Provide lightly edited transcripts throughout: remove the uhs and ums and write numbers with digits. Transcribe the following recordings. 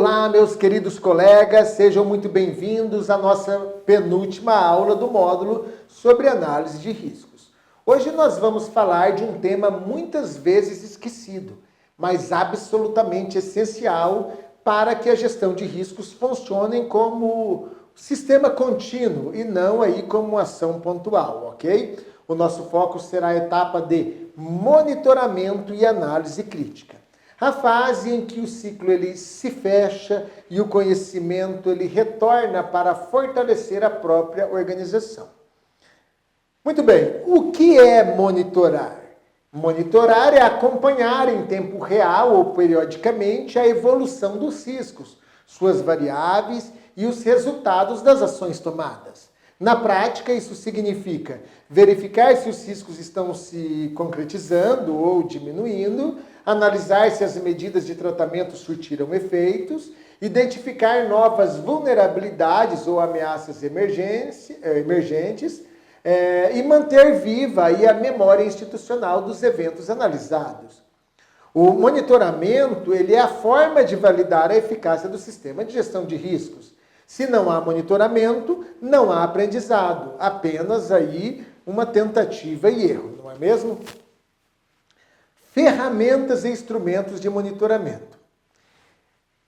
Olá, meus queridos colegas, sejam muito bem-vindos à nossa penúltima aula do módulo sobre análise de riscos. Hoje nós vamos falar de um tema muitas vezes esquecido, mas absolutamente essencial para que a gestão de riscos funcione como sistema contínuo e não aí como ação pontual, ok? O nosso foco será a etapa de monitoramento e análise crítica. A fase em que o ciclo ele se fecha e o conhecimento ele retorna para fortalecer a própria organização. Muito bem, o que é monitorar? Monitorar é acompanhar em tempo real ou periodicamente a evolução dos riscos, suas variáveis e os resultados das ações tomadas. Na prática, isso significa verificar se os riscos estão se concretizando ou diminuindo, analisar se as medidas de tratamento surtiram efeitos, identificar novas vulnerabilidades ou ameaças emergentes e manter viva aí a memória institucional dos eventos analisados. O monitoramento ele é a forma de validar a eficácia do sistema de gestão de riscos. Se não há monitoramento, não há aprendizado, apenas aí uma tentativa e erro, não é mesmo? Ferramentas e instrumentos de monitoramento.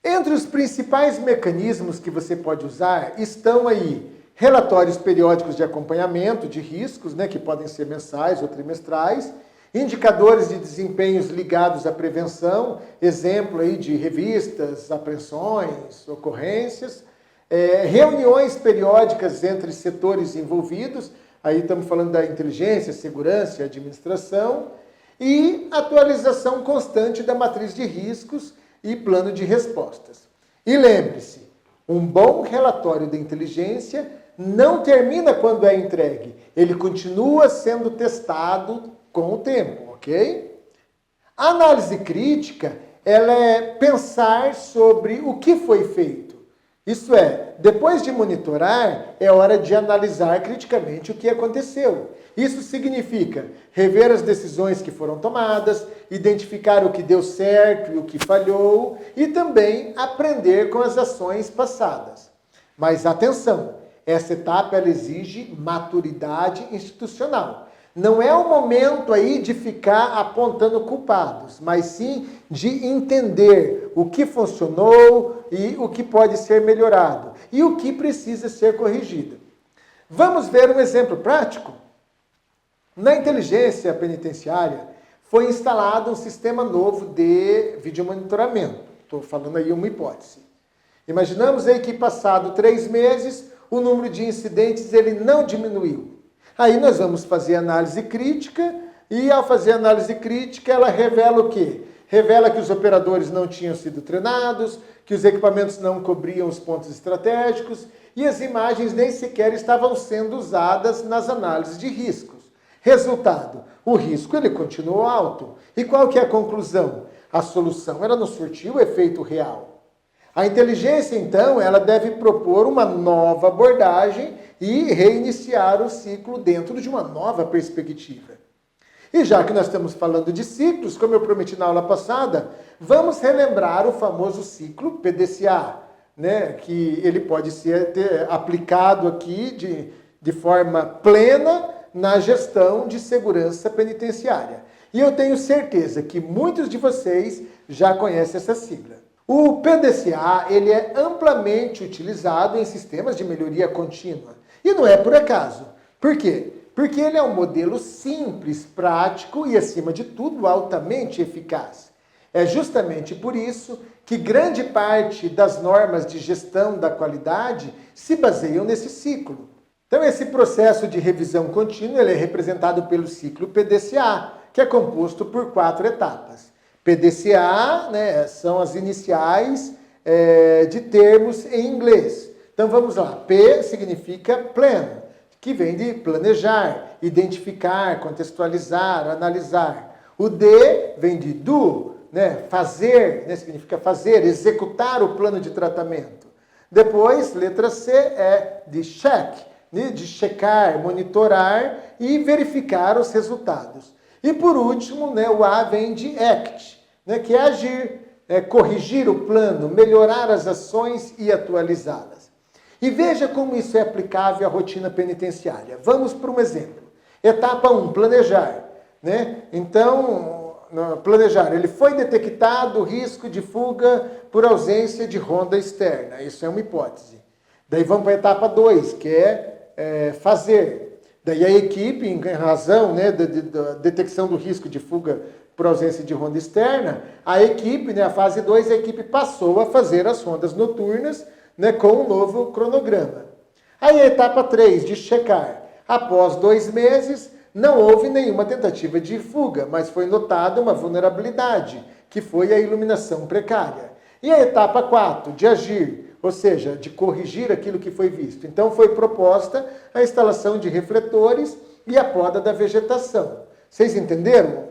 Entre os principais mecanismos que você pode usar estão aí relatórios periódicos de acompanhamento de riscos, que podem ser mensais ou trimestrais, indicadores de desempenhos ligados à prevenção, exemplo aí de revistas, apreensões, ocorrências, reuniões periódicas entre setores envolvidos, aí estamos falando da inteligência, segurança e administração, e atualização constante da matriz de riscos e plano de respostas. E lembre-se, um bom relatório de inteligência não termina quando é entregue, ele continua sendo testado com o tempo, ok? A análise crítica, ela é pensar sobre o que foi feito. Isso é, depois de monitorar, é hora de analisar criticamente o que aconteceu. Isso significa rever as decisões que foram tomadas, identificar o que deu certo e o que falhou e também aprender com as ações passadas. Mas atenção, essa etapa ela exige maturidade institucional. Não é o momento aí de ficar apontando culpados, mas sim de entender o que funcionou e o que pode ser melhorado e o que precisa ser corrigido. Vamos ver um exemplo prático? Na inteligência penitenciária foi instalado um sistema novo de videomonitoramento. Estou falando aí uma hipótese. Imaginamos aí que passado 3 meses o número de incidentes ele não diminuiu. Aí nós vamos fazer análise crítica e ao fazer análise crítica ela revela o quê? Revela que os operadores não tinham sido treinados, que os equipamentos não cobriam os pontos estratégicos e as imagens nem sequer estavam sendo usadas nas análises de riscos. Resultado, o risco ele continuou alto. E qual que é a conclusão? A solução ela não surtiu o efeito real. A inteligência, então, ela deve propor uma nova abordagem e reiniciar o ciclo dentro de uma nova perspectiva. E já que nós estamos falando de ciclos, como eu prometi na aula passada, vamos relembrar o famoso ciclo PDCA, que ele pode ser aplicado aqui de forma plena na gestão de segurança penitenciária. E eu tenho certeza que muitos de vocês já conhecem essa sigla. O PDCA ele é amplamente utilizado em sistemas de melhoria contínua. E não é por acaso. Por quê? Porque ele é um modelo simples, prático e, acima de tudo, altamente eficaz. É justamente por isso que grande parte das normas de gestão da qualidade se baseiam nesse ciclo. Então, esse processo de revisão contínua ele é representado pelo ciclo PDCA, que é composto por 4 etapas. PDCA, são as iniciais de termos em inglês. Então vamos lá, P significa plan, que vem de planejar, identificar, contextualizar, analisar. O D vem de do, fazer, significa fazer, executar o plano de tratamento. Depois, letra C é de check, de checar, monitorar e verificar os resultados. E por último, o A vem de act, que é agir, corrigir o plano, melhorar as ações e atualizá-las. E veja como isso é aplicável à rotina penitenciária. Vamos para um exemplo. Etapa 1, planejar. Né? Então, planejar, ele foi detectado risco de fuga por ausência de ronda externa. Isso é uma hipótese. Daí vamos para a etapa 2, que é fazer. Daí a equipe, em razão, né, da detecção do risco de fuga por ausência de ronda externa, a equipe, né, a fase 2, a equipe passou a fazer as rondas noturnas, né, com um novo cronograma. Aí a etapa 3, de checar. Após 2 meses, não houve nenhuma tentativa de fuga, mas foi notada uma vulnerabilidade, que foi a iluminação precária. E a etapa 4, de agir, ou seja, de corrigir aquilo que foi visto. Então foi proposta a instalação de refletores e a poda da vegetação. Vocês entenderam?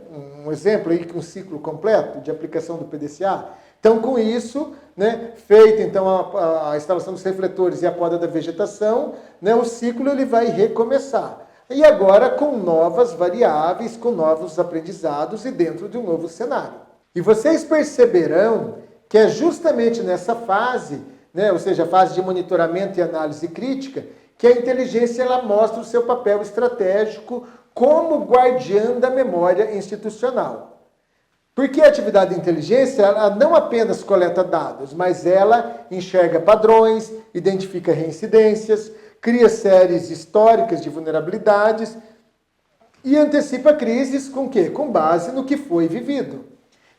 Um exemplo aí, um ciclo completo de aplicação do PDCA? Então, com isso, né, feita então a instalação dos refletores e a poda da vegetação, né, o ciclo ele vai recomeçar. E agora com novas variáveis, com novos aprendizados e dentro de um novo cenário. E vocês perceberão que é justamente nessa fase, né, ou seja, a fase de monitoramento e análise crítica, que a inteligência ela mostra o seu papel estratégico como guardiã da memória institucional. Porque a atividade de inteligência ela não apenas coleta dados, mas ela enxerga padrões, identifica reincidências, cria séries históricas de vulnerabilidades e antecipa crises com quê? Com base no que foi vivido.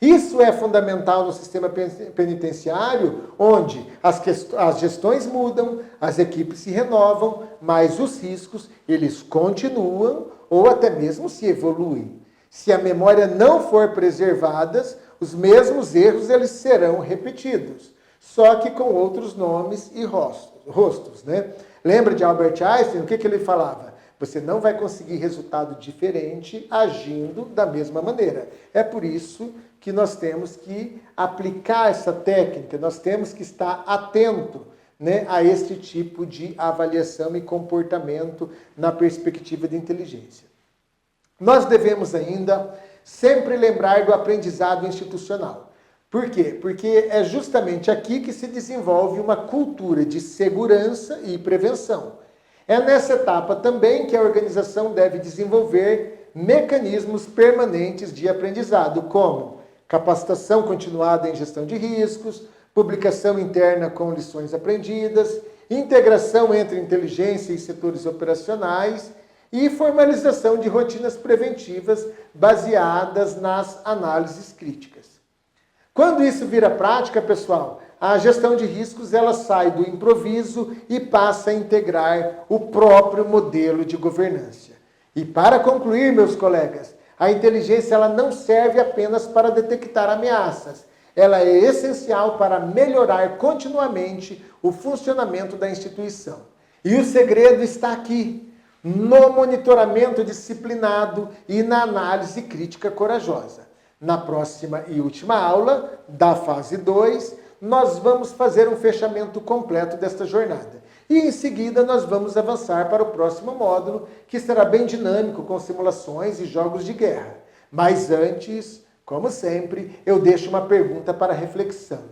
Isso é fundamental no sistema penitenciário, onde as gestões mudam, as equipes se renovam, mas os riscos, eles continuam ou até mesmo se evoluem. Se a memória não for preservada, os mesmos erros eles serão repetidos, só que com outros nomes e rostos, né? Lembra de Albert Einstein? O que ele falava? Você não vai conseguir resultado diferente agindo da mesma maneira. É por isso que nós temos que aplicar essa técnica, nós temos que estar atento, né, a este tipo de avaliação e comportamento na perspectiva de inteligência. Nós devemos ainda sempre lembrar do aprendizado institucional. Por quê? Porque é justamente aqui que se desenvolve uma cultura de segurança e prevenção. É nessa etapa também que a organização deve desenvolver mecanismos permanentes de aprendizado, como capacitação continuada em gestão de riscos, publicação interna com lições aprendidas, integração entre inteligência e setores operacionais e formalização de rotinas preventivas baseadas nas análises críticas. Quando isso vira prática, pessoal, a gestão de riscos ela sai do improviso e passa a integrar o próprio modelo de governança. E para concluir, meus colegas, a inteligência ela não serve apenas para detectar ameaças. Ela é essencial para melhorar continuamente o funcionamento da instituição. E o segredo está aqui, no monitoramento disciplinado e na análise crítica corajosa. Na próxima e última aula, da fase 2, nós vamos fazer um fechamento completo desta jornada. E em seguida nós vamos avançar para o próximo módulo, que será bem dinâmico, com simulações e jogos de guerra. Mas antes, como sempre, eu deixo uma pergunta para reflexão.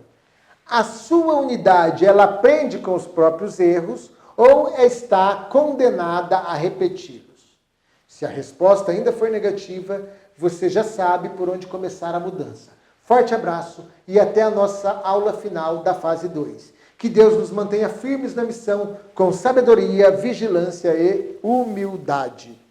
A sua unidade, ela aprende com os próprios erros ou está condenada a repeti-los? Se a resposta ainda for negativa, você já sabe por onde começar a mudança. Forte abraço e até a nossa aula final da fase 2. Que Deus nos mantenha firmes na missão, com sabedoria, vigilância e humildade.